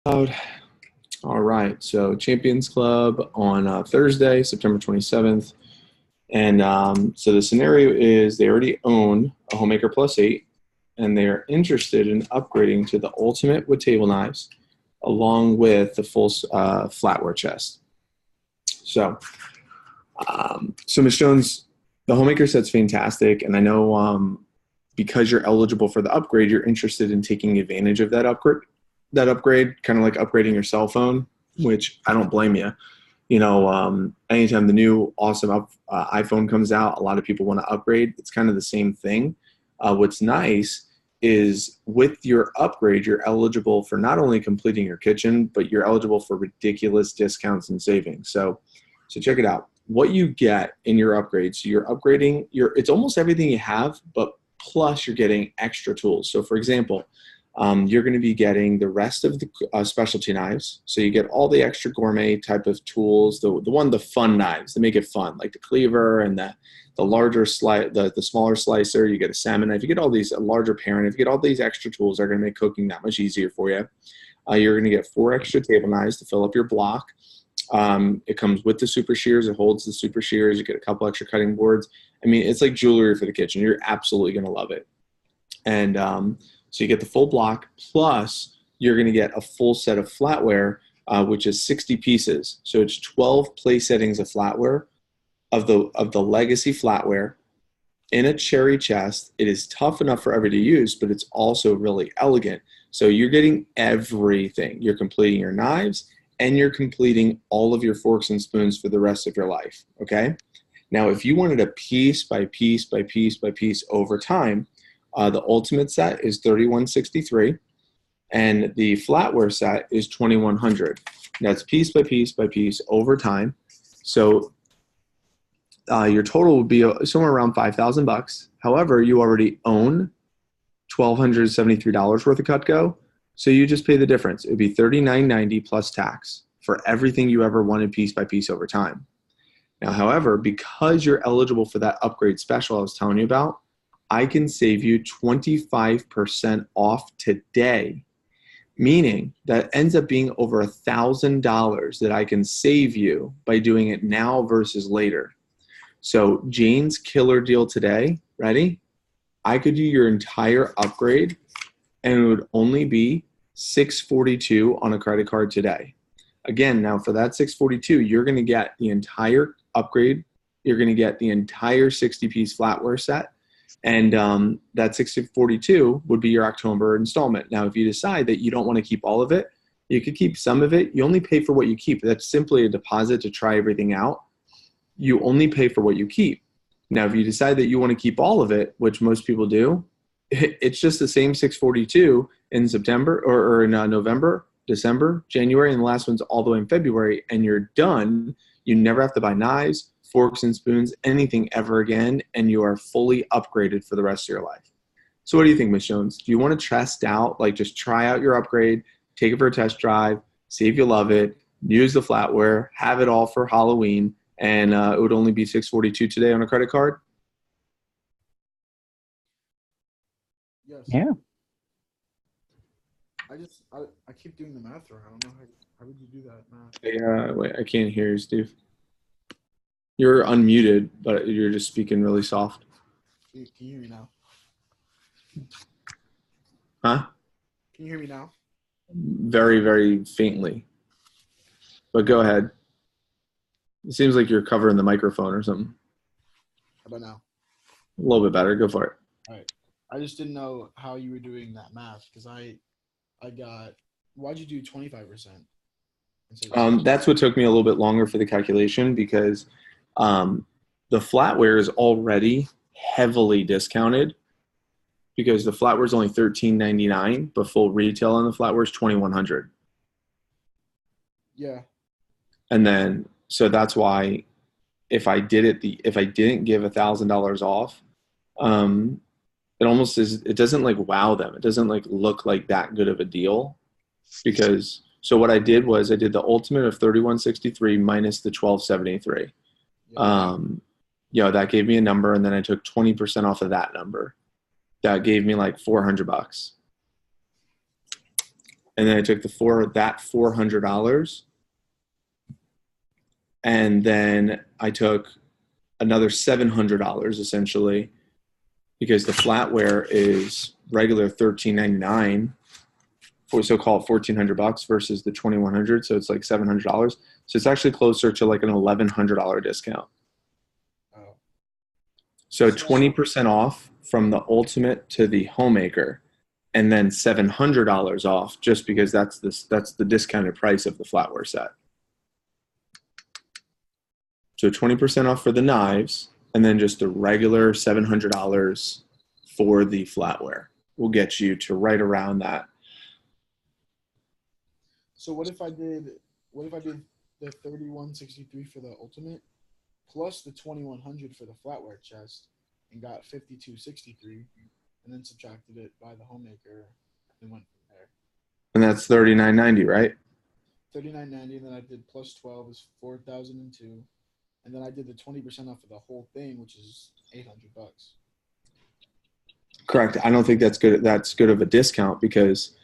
Out. All right, so Champions Club on Thursday, September 27th. And so the scenario is they already own a Homemaker Plus 8, and they're interested in upgrading to the Ultimate with table knives, along with the full flatware chest. So Ms. Jones, the Homemaker set's fantastic, and I know because you're eligible for the upgrade, you're interested in taking advantage of that upgrade. Kind of like upgrading your cell phone, which I don't blame you. Anytime the new awesome iPhone comes out, a lot of people want to upgrade. It's kind of the same thing. What's nice is with your upgrade, you're eligible for not only completing your kitchen, but you're eligible for ridiculous discounts and savings. So check it out. What you get in your upgrade, so you're upgrading it's almost everything you have, but plus you're getting extra tools. So for example, you're going to be getting the rest of the specialty knives. So you get all the extra gourmet type of tools, the fun knives that make it fun, like the cleaver and the larger the smaller slicer. You get a salmon knife. You get all these, a larger paring knife. You get all these extra tools that are going to make cooking that much easier for you. You're going to get 4 extra table knives to fill up your block. It comes with the super shears. It holds the super shears. You get a couple extra cutting boards. I mean, it's like jewelry for the kitchen. You're absolutely going to love it. And so you get the full block, plus you're going to get a full set of flatware, which is 60 pieces. So it's 12 place settings of flatware, of the legacy flatware, in a cherry chest. It is tough enough for everybody to use, but it's also really elegant. So you're getting everything. You're completing your knives, and you're completing all of your forks and spoons for the rest of your life, okay? Now, if you wanted a piece by piece by piece by piece over time, the Ultimate set is $3,163, and the Flatware set is $2,100. That's piece by piece by piece over time. So your total would be somewhere around $5,000. However, you already own $1,273 worth of Cutco, so you just pay the difference. It would be $39.90 plus tax for everything you ever wanted piece by piece over time. Now, however, because you're eligible for that upgrade special I was telling you about, I can save you 25% off today, meaning that ends up being over $1,000 that I can save you by doing it now versus later. So Jane's killer deal today, ready? I could do your entire upgrade, and it would only be $642 on a credit card today. Again, now for that $642, you're going to get the entire upgrade. You're going to get the entire 60-piece flatware set. And that $642 would be your October installment. Now, if you decide that you don't want to keep all of it, you could keep some of it. You only pay for what you keep. That's simply a deposit to try everything out. You only pay for what you keep. Now, if you decide that you want to keep all of it, which most people do, it's just the same $642 in September or in November, December, January, and the last one's all the way in February, and you're done. You never have to buy knives, forks and spoons, anything ever again, and you are fully upgraded for the rest of your life. So what do you think, Ms. Jones? Do you want to test out, like just try out your upgrade, take it for a test drive, see if you love it, use the flatware, have it all for Halloween, and it would only be $642 today on a credit card? Yes. Yeah. I keep doing the math wrong. I don't know how would you do that math? Hey, wait, I can't hear you, Steve. You're unmuted, but you're just speaking really soft. Can you hear me now? Huh? Can you hear me now? Very, very faintly. But go ahead. It seems like you're covering the microphone or something. How about now? A little bit better. Go for it. All right. I just didn't know how you were doing that math because I got. Why'd you do 25%? That's what took me a little bit longer for the calculation because the flatware is already heavily discounted because the flatware is only $13.99, but full retail on the flatware is $2,100. Yeah. And then so that's why if I didn't give $1,000 off, it almost is. It doesn't like wow them. It doesn't like look like that good of a deal because. So what I did was I did the Ultimate of $3,163 minus the $1,273. That gave me a number, and then I took 20% off of that number. That gave me like $400. and then I took that $400, and then I took another $700 essentially, because the flatware is regular $13.99, so call it $1,400 versus the $2,100, so it's like $700. So it's actually closer to like an $1,100 discount. Oh. So 20% off from the Ultimate to the Homemaker, and then $700 off just because that's the discounted price of the flatware set. So 20% off for the knives, and then just a regular $700 for the flatware will get you to right around that. So what if I did the 3163 for the Ultimate plus the 2100 for the flatware chest and got 5263, and then subtracted it by the Homemaker and went from there. And that's $39.90, right? $39.90, and then I did plus 12 is 4,002, and then I did the 20% off of the whole thing, which is $800. Correct. I don't think that's good. That's good of a discount because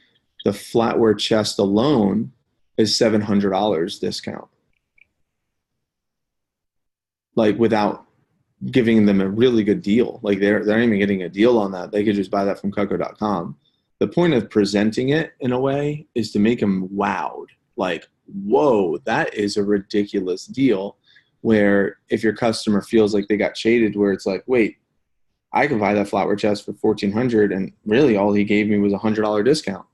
the flatware chest alone is $700 discount. Like without giving them a really good deal. Like they're not even getting a deal on that. They could just buy that from Cutco.com. The point of presenting it in a way is to make them wowed. Like, whoa, that is a ridiculous deal. Where if your customer feels like they got shaded, where it's like, wait, I can buy that flatware chest for $1,400, and really all he gave me was a $100 discount.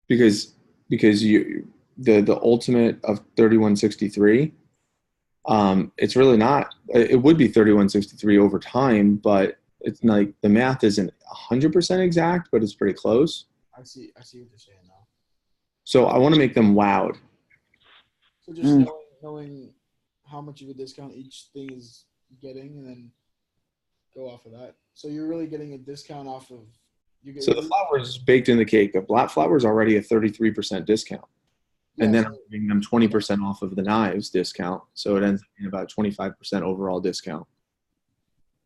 Because the Ultimate of 3163, it's really not. It would be 3163 over time, but it's like the math isn't 100% exact, but it's pretty close. I see what you're saying now. So I want to make them wowed. So just knowing how much of a discount each thing is getting, and then go off of that. So you're really getting a discount off of. So the flatware is baked in the cake. The black flatware is already a 33% discount. Yeah, and then I'm giving them 20% off of the knives discount. So it ends up being about 25% overall discount.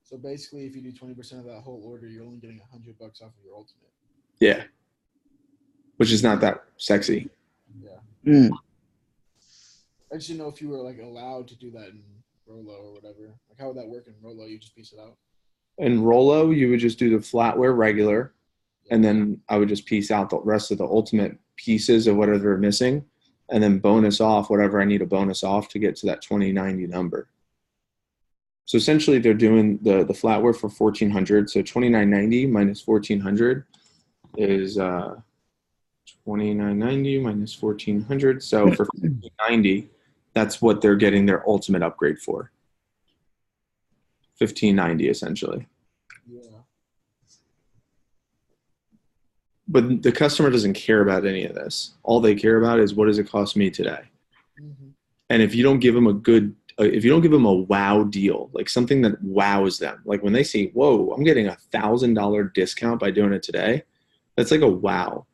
So basically, if you do 20% of that whole order, you're only getting $100 off of your Ultimate. Yeah. Which is not that sexy. Yeah. I just didn't know if you were like allowed to do that in Rolo or whatever. Like, how would that work in Rolo? You just piece it out? In Rolo, you would just do the flatware regular, and then I would just piece out the rest of the Ultimate pieces of whatever they're missing, and then bonus off whatever I need to bonus off to get to that 2090 number. So essentially, they're doing the flatware for $1,400. So 2990 minus 1,400 is 2990 minus 1,400. So for 1,590, that's what they're getting their Ultimate upgrade for. 1,590 essentially. Yeah. But the customer doesn't care about any of this. All they care about is what does it cost me today. Mm-hmm. And if you don't give them a wow deal, like something that wows them, like when they say, "Whoa, I'm getting $1,000 discount by doing it today," that's like a wow.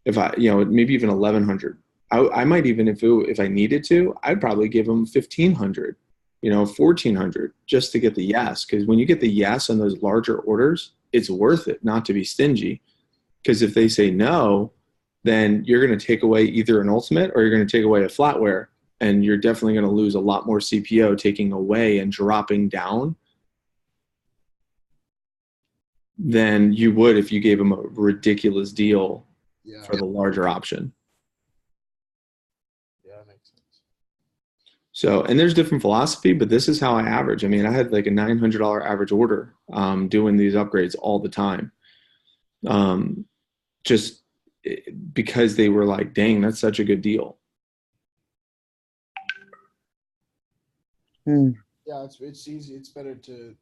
If I, maybe even 1,100. I might even if I needed to, I'd probably give them 1,500. 1,400 just to get the yes. Because when you get the yes on those larger orders, it's worth it not to be stingy. Because if they say no, then you're going to take away either an Ultimate or you're going to take away a flatware. And you're definitely going to lose a lot more CPO taking away and dropping down than you would if you gave them a ridiculous deal for the larger option. Yeah, that makes sense. So, and there's different philosophy, but this is how I average. I mean, I had like a $900 average order doing these upgrades all the time. Just because they were like, dang, that's such a good deal. Yeah, it's easy. It's better to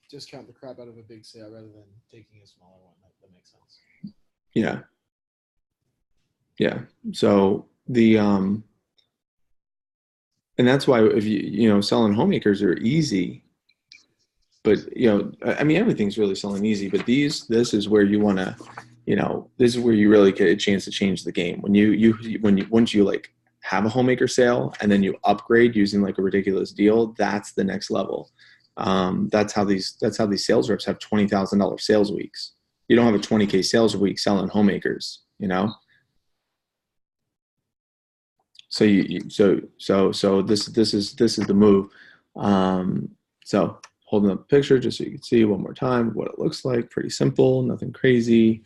discount the crap out of a big sale rather than taking a smaller one. That makes sense. Yeah. Yeah. So and that's why if selling homemakers are easy, but I mean, everything's really selling easy, but this is where you want to, this is where you really get a chance to change the game. Once you like have a homemaker sale and then you upgrade using like a ridiculous deal, that's the next level. That's how these sales reps have $20,000 sales weeks. You don't have a 20K sales week selling homemakers, you know. So this is the move. So holding up the picture just so you can see one more time what it looks like. Pretty simple, nothing crazy.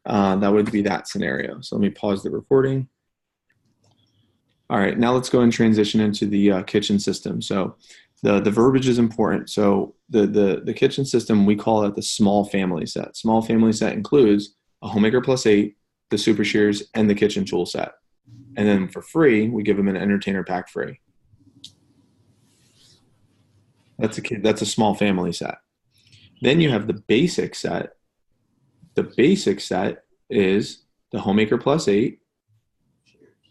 That would be that scenario. So let me pause the recording. All right, now let's go and transition into the kitchen system. So the verbiage is important. So the kitchen system, we call it the small family set. Small family set includes a homemaker plus 8, the super shears, and the kitchen tool set. And then for free, we give them an entertainer pack free. That's a small family set. Then you have the basic set. The basic set is the homemaker plus 8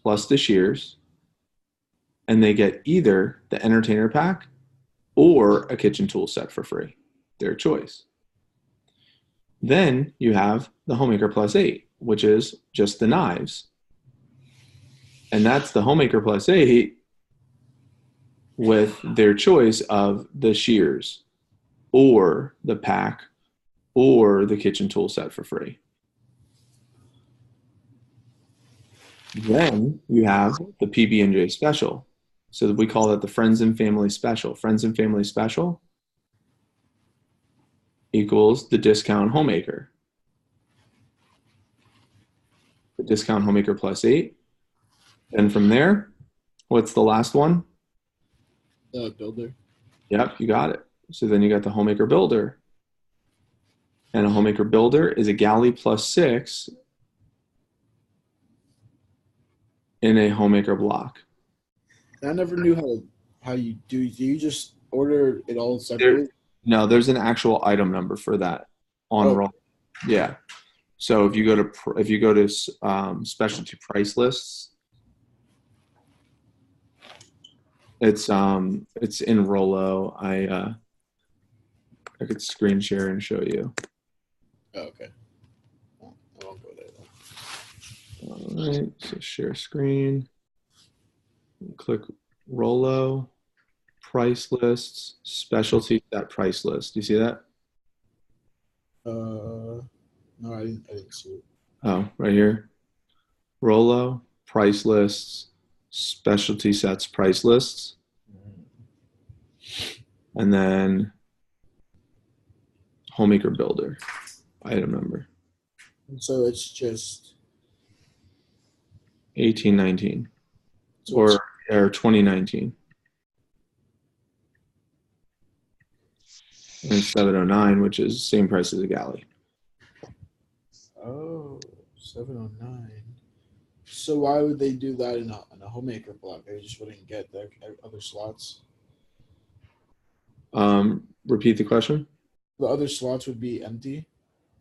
plus the shears, and they get either the entertainer pack or a kitchen tool set for free, their choice. Then you have the homemaker plus 8, which is just the knives. And that's the homemaker plus 8 with their choice of the shears or the pack or the kitchen tool set for free. Then you have the PB&J special. So we call that the Friends and Family special. Friends and Family special equals the discount homemaker. The discount homemaker plus 8. And from there, what's the last one? The builder. Yep, you got it. So then you got the homemaker builder. And a homemaker builder is a galley plus 6 in a homemaker block. I never knew how you do. Do you just order it all separately? No, there's an actual item number for that on roll. Yeah. So if you go to specialty price lists, it's in Rollo. I could screen share and show you. Oh, okay. Well, I won't go there then. All right. So share screen. Click Rollo, price lists, specialty set price list. Do you see that? No, I didn't see it. Oh, right here. Rollo, price lists, specialty sets price lists. And then homemaker builder, item number. So it's just 1819 so or 2019. And 709, which is the same price as a galley. Oh, 709. So why would they do that in a homemaker block? They just wouldn't get the other slots. Repeat the question. The other slots would be empty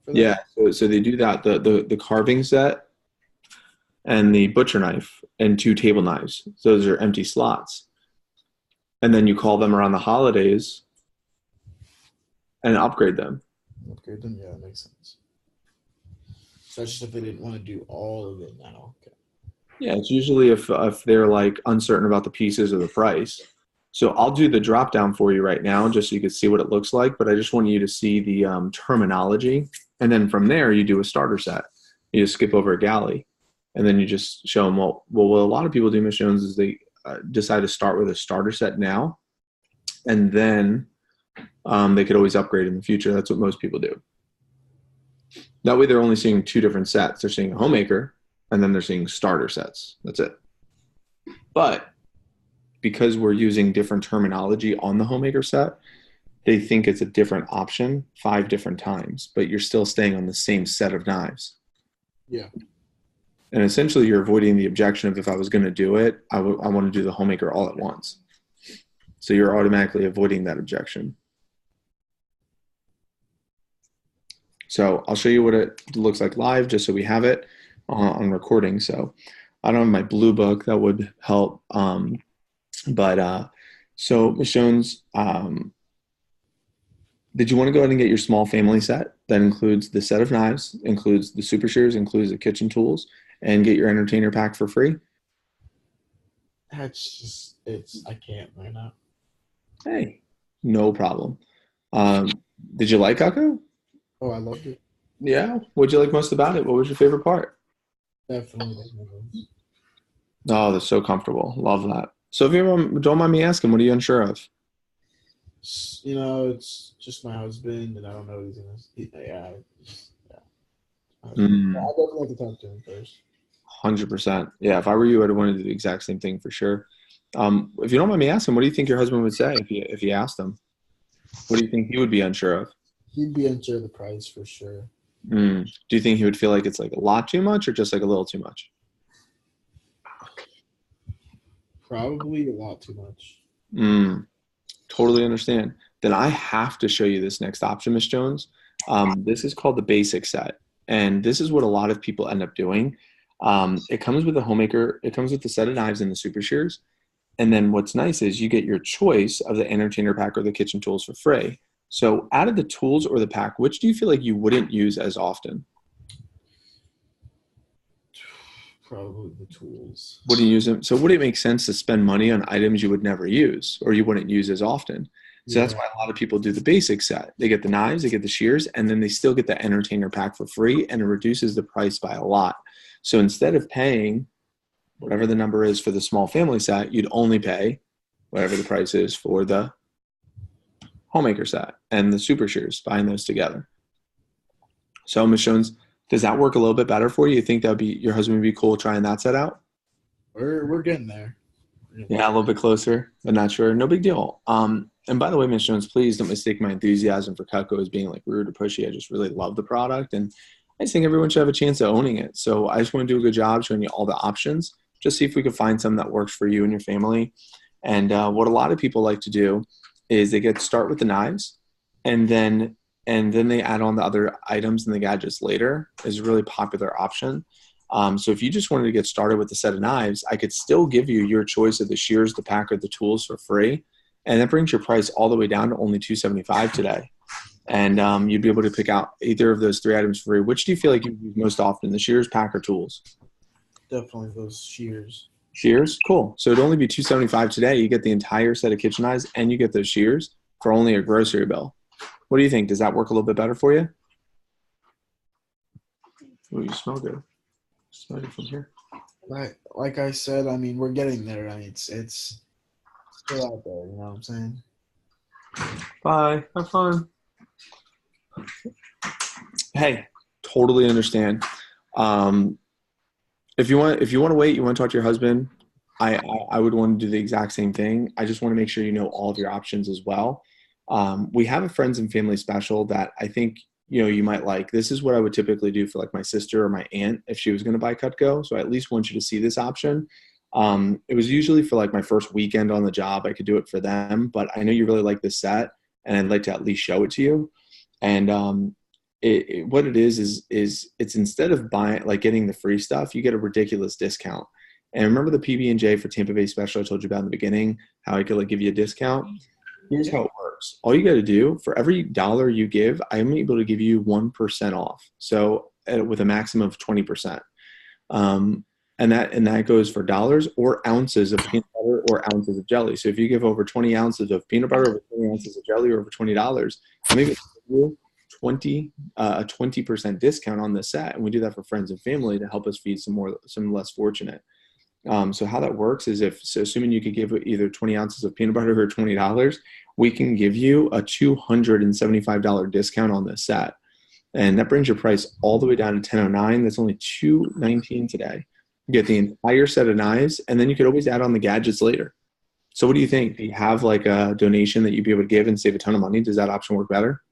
for that? Yeah, so they do that. The carving set and the butcher knife and 2 table knives. Those are empty slots. And then you call them around the holidays and upgrade them. Upgrade them? Yeah, that makes sense. So that's just if they didn't want to do all of it now. Okay. Yeah, it's usually if they're like uncertain about the pieces or the price. So I'll do the drop down for you right now just so you can see what it looks like, but I just want you to see the terminology. And then from there, you do a starter set. You just skip over a galley. And then you just show them, well what a lot of people do, Ms. Jones, is they decide to start with a starter set now. And then they could always upgrade in the future. That's what most people do. That way they're only seeing 2 different sets. They're seeing a homemaker, and then they're seeing starter sets. That's it. But because we're using different terminology on the homemaker set, they think it's a different option 5 different times, but you're still staying on the same set of knives. Yeah. And essentially you're avoiding the objection of if I was going to do it, I want to do the homemaker all at once. So you're automatically avoiding that objection. So I'll show you what it looks like live just so we have it on recording. So I don't have my blue book that would help. So Ms. Jones, did you want to go ahead and get your small family set that includes the set of knives, includes the super shears, includes the kitchen tools, and get your entertainer pack for free? That's just I can't right now. Hey, No problem. Um, did you like Cutco? Oh, I loved it. Yeah. What'd you like most about it? What was your favorite part? Definitely those windows. Oh, they're so comfortable. Love that. So if you ever, don't mind me asking, what are you unsure of? It's just my husband, and I don't know what he's gonna. Yeah, yeah, my husband. I Mm, definitely have to talk to him first. 100%. Yeah, if I were you, I'd want to do the exact same thing for sure. If you don't mind me asking, what do you think your husband would say if you asked him? What do you think he would be unsure of? He'd be unsure of the price for sure. Do you think he would feel like it's like a lot too much or just like a little too much? Probably a lot too much. Mm, totally understand. Then I have to show you this next option, Miss Jones. This is called the basic set, and this is what a lot of people end up doing. It comes with a homemaker. It comes with the set of knives and the super shears. And then what's nice is you get your choice of the entertainer pack or the kitchen tools for free. So out of the tools or the pack, which do you feel like you wouldn't use as often? Probably the tools. Wouldn't use them. So would it make sense to spend money on items you would never use or you wouldn't use as often? So that's Yeah, why a lot of people do the basic set. They get the knives, they get the shears, and then they still get the entertainer pack for free, and it reduces the price by a lot. So instead of paying whatever the number is for the small family set, you'd only pay whatever the price is for the homemaker set and the super shears, buying those together. So, Ms. Jones, does that work a little bit better for you? You think that would be your husband would be cool trying that set out? we're getting there. We're getting Yeah, a there. little bit closer, but not sure. No big deal. And by the way, Ms. Jones, please don't mistake my enthusiasm for Cutco as being like rude or pushy. I just really love the product, and I just think everyone should have a chance at owning it. So I just want to do a good job showing you all the options. Just see if we could find some that works for you and your family. And what a lot of people like to do is they get start with the knives, and then they add on the other items and the gadgets later. Is a really popular option. So if you just wanted to get started with a set of knives, I could still give you your choice of the shears, the pack, or the tools for free, and that brings your price all the way down to only $275 today. And you'd be able to pick out either of those three items for free. Which do you feel like you use most often, the shears, pack, or tools? Definitely those shears. Shears, cool. So it'd only be $275 today. You get the entire set of kitchen knives, and you get those shears for only a grocery bill. What do you think? Does that work a little bit better for you? Oh, you smell good. Smell it from here. Like I said, I mean, we're getting there. I mean, it's still out there. You know what I'm saying? Bye. Have fun. Hey, totally understand. Um, if you want to wait, you want to talk to your husband. I would want to do the exact same thing. I just want to make sure you know all of your options as well. We have a friends and family special that I think you might like. This is what I would typically do for like my sister or my aunt if she was going to buy Cutco. So I at least want you to see this option. It was usually for like my first weekend on the job. I could do it for them, but I know you really like this set, and I'd like to at least show it to you. And what it is it's instead of buying like getting the free stuff, you get a ridiculous discount. And remember the PB&J for Tampa Bay special I told you about in the beginning, how I could like give you a discount? Here's Yeah. how it works. All you got to do for every dollar you give, I'm able to give you 1% off. So with a maximum of 20%. Um, and that goes for dollars or ounces of peanut butter or ounces of jelly. So if you give over 20 ounces of peanut butter, over 20 ounces of jelly, or over $20, I'm able to give you 20% discount on the set, and we do that for friends and family to help us feed some less fortunate. So how that works is assuming you could give either 20 ounces of peanut butter or $20, we can give you a $275 discount on this set. And that brings your price all the way down to 1009. That's only 219 today. You get the entire set of knives, and then you could always add on the gadgets later. So what do you think? Do you have like a donation that you'd be able to give and save a ton of money? Does that option work better?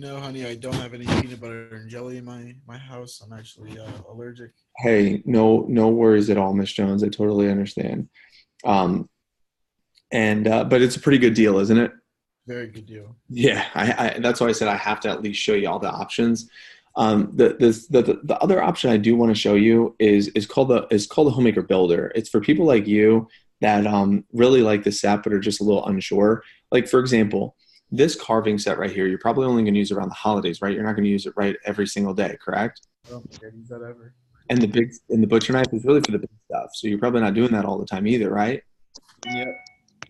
Honey, I don't have any peanut butter and jelly in my house. I'm actually allergic. Hey, no worries at all, Miss Jones. I totally understand. Um, and but it's a pretty good deal, isn't it? Very good deal. Yeah, that's why I said I have to at least show you all the options. The other option I do want to show you is called the Homemaker Builder. It's for people like you that really like the set but are just a little unsure. Like for example, this carving set right here, you're probably only going to use it around the holidays, right? You're not going to use it right every single day, correct? I don't think I use that ever. And the butcher knife is really for the big stuff, so you're probably not doing that all the time either, right? Yeah.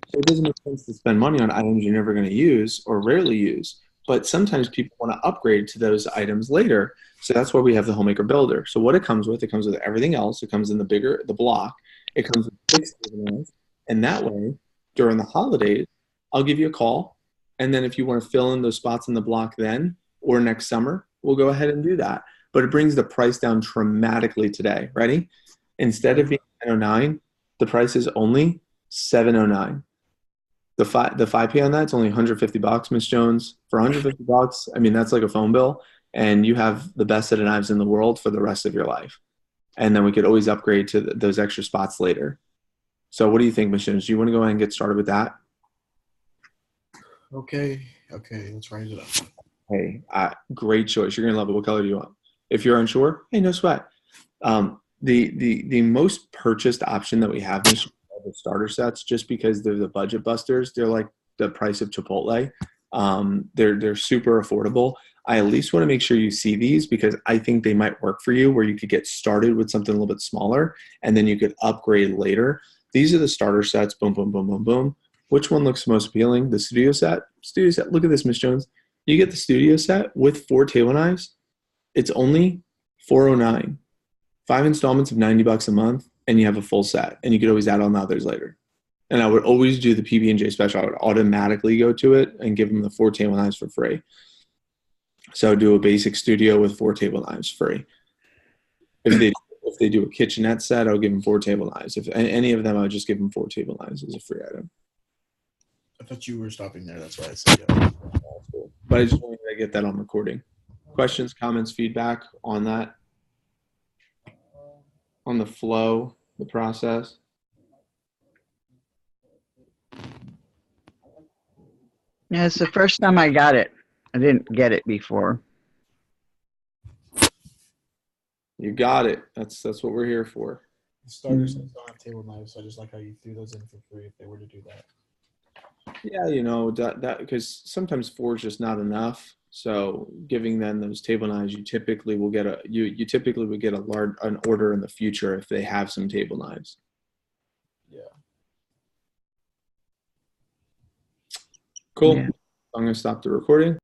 So it doesn't make sense to spend money on items you're never going to use or rarely use. But sometimes people want to upgrade to those items later. So that's why we have the Homemaker Builder. So what it comes with everything else. It comes in the block. It comes with fixed dividends. And that way, during the holidays, I'll give you a call. And then if you want to fill in those spots in the block then or next summer, we'll go ahead and do that. But it brings the price down dramatically today. Ready? Instead of being 909, the price is only 709. The 5P on that's only 150 bucks, Miss Jones. For 150 bucks, I mean that's like a phone bill, and you have the best set of knives in the world for the rest of your life. And then we could always upgrade to those extra spots later. So what do you think, Miss Jones? Do you want to go ahead and get started with that? Okay. Okay. Let's write it up. Hey, great choice. You're gonna love it. What color do you want? If you're unsure, hey, no sweat. The most purchased option that we have is the starter sets, just because they're the budget busters. They're like the price of Chipotle. They're super affordable. I at least want to make sure you see these because I think they might work for you, where you could get started with something a little bit smaller and then you could upgrade later. These are the starter sets. Boom, boom, boom, boom, boom. Which one looks most appealing? The studio set. Studio set. Look at this, Miss Jones. You get the studio set with 4 table knives. It's only 409. 5 installments of 90 bucks a month, and you have a full set. And you could always add on the others later. And I would always do the PB&J special. I would automatically go to it and give them the 4 table knives for free. So do a basic studio with 4 table knives free. If they do a kitchenette set, I'll give them 4 table knives. If any of them, I would just give them 4 table knives as a free item. I thought you were stopping there. That's why I said yeah. But I just wanted to get that on recording. Questions, comments, feedback on that? On the flow, the process? Yeah, it's the first time I got it. I didn't get it before. You got it. That's what we're here for. The starter sets don't have table knives, so I just like how you threw those in for free if they were to do that. Yeah, that because sometimes 4 is just not enough. So giving them those table knives, you typically will get you typically would get an order in the future if they have some table knives. Yeah. Cool. Yeah. I'm gonna stop the recording.